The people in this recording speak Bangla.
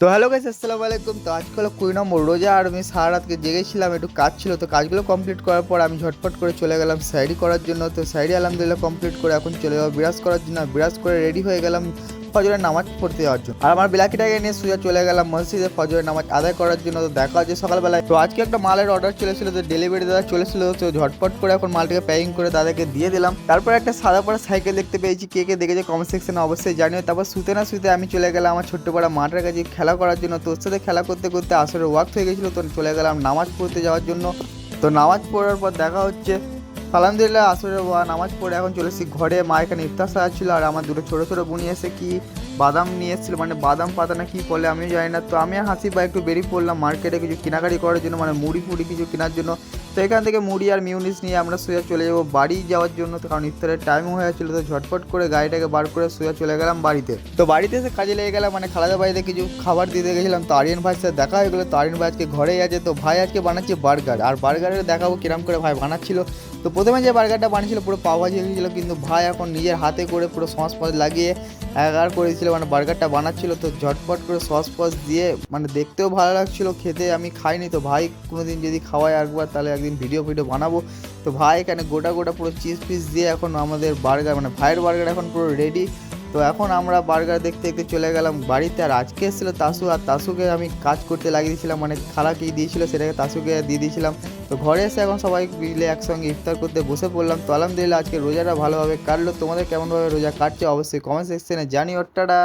তো হ্যালো গাইস, আসসালামু আলাইকুম। তো আজকে হলো 20 নম্বর রোজা, আর আমি সারা রাতকে জেগেছিলাম, একটু কাজ ছিল। তো কাজগুলো কমপ্লিট করার পর আমি ঝটপট করে চলে গেলাম সাইরি করার জন্য। তো সাইরি আলহামদুলিল্লাহ কমপ্লিট করে এখন চলে যাবো বিরাজ করার জন্য। বিরাজ করে রেডি হয়ে গেলাম ফজরের নামাজ পড়তে যাওয়ার জন্য। আর আমার বিলাকিটাকে নিয়ে সোজা চলে গেলাম মসজিদে ফজরের নামাজ আদায় করার জন্য। তো দেখা হচ্ছে সকালবেলায়। তো আজকে একটা মালের অর্ডার চলেছিল, তো ডেলিভারি দাদা চলেছিল। তো ঝটপট করে এখন মালটাকে প্যাকিং করে দাদাকে দিয়ে দিলাম। তারপর একটা সাদা পড়া সাইকেল দেখতে পেয়েছি, কে কে দেখেছে কমেন্ট সেকশনে অবশ্যই জানিও। তারপর শুতে না শুতে আমি চলে গেলাম আমার ছোট্ট পাড়া মাঠের কাছে খেলা করার জন্য। তোর সাথে খেলা করতে করতে আসলে ওয়াক্ত হয়ে গেছিলো, তো চলে গেলাম নামাজ পড়তে যাওয়ার জন্য। তো নামাজ পড়ার পর দেখা হচ্ছে আলহামদুলিল্লাহ আসরে নামাজ পড়ে এখন চলে এসেছি ঘরে। মা এখানে ইফতার সাজাচ্ছিল, আর আমার দুটো ছোটো ছোটো বোনি এসে কি বাদাম নিয়ে এসেছিলো, মানে বাদাম পাতা না কি বলে আমিও জানি না। তো আমি আর হাসি বা একটু বেরিয়ে পড়লাম মার্কেটে কিছু কেনাকাটি করার জন্য, মানে মুড়ি ফুড়ি কিছু কেনার জন্য। তো এখান থেকে মুড়ি আর মিউনিস নিয়ে আমরা সোজা চলে যাবো বাড়ি যাওয়ার জন্য। তো কারণ ইফতারের টাইমও হয়ে যাচ্ছিলো, তো ঝটপট করে গাড়িটাকে বার করে সোজা চলে গেলাম বাড়িতে। তো বাড়িতে এসে কাজে লেগে গেলাম, মানে খালাদা বাড়িতে কিছু খাবার দিতে গেছিলাম। তো আরিয়ান ভাইয়ের সাথে দেখা হয়ে গেলো। তো আরিয়ান ভাই আজকে ঘরেই আছে। তো ভাই আজকে বানাচ্ছে বার্গার, আর বার্গারের দেখাবো কিরম করে ভাই বানাচ্ছিল। তো প্রথমে যে বার্গারটা বানিয়েছিল পুরো পাও ভাজি হয়েছিল, কিন্তু ভাই এখন নিজের হাতে করে পুরো সস ফস লাগিয়ে একার করেছিল, মানে বার্গারটা বানাচ্ছিল। তো ঝটপট করে সস ফস দিয়ে, মানে দেখতেও ভালো লাগছিল, খেতে আমি খাইনি। তো ভাই কোনোদিন যদি খাওয়াই একবার, তাহলে একদিন ভিডিও বানাবো। তো ভাই এখানে গোটা গোটা পুরো চিজ পিস দিয়ে এখন আমাদের বার্গার, মানে ভাইয়ের বার্গার এখন পুরো রেডি। তো এখন আমরা বার্গার দেখতে দেখতে চলে গেলাম বাড়িতে। আর আজকে এসেছিলো তাসু, আর তাসুকে আমি কাজ করতে লাগিয়ে দিয়েছিলাম, মানে খালাকে দিয়েছিল সেটাকে তাসুকে দিয়ে দিয়েছিলাম। তো ঘরে এসে এখন সবাই মিলে একসঙ্গে ইফতার করতে বসে পড়লাম। তো আলহামদুলিল্লাহ আজকে রোজাটা ভালোভাবে কাটলো। তোমাদের কেমনভাবে রোজা কাটছে অবশ্যই কমেন্ট সেকশনে জানিও। টাটা।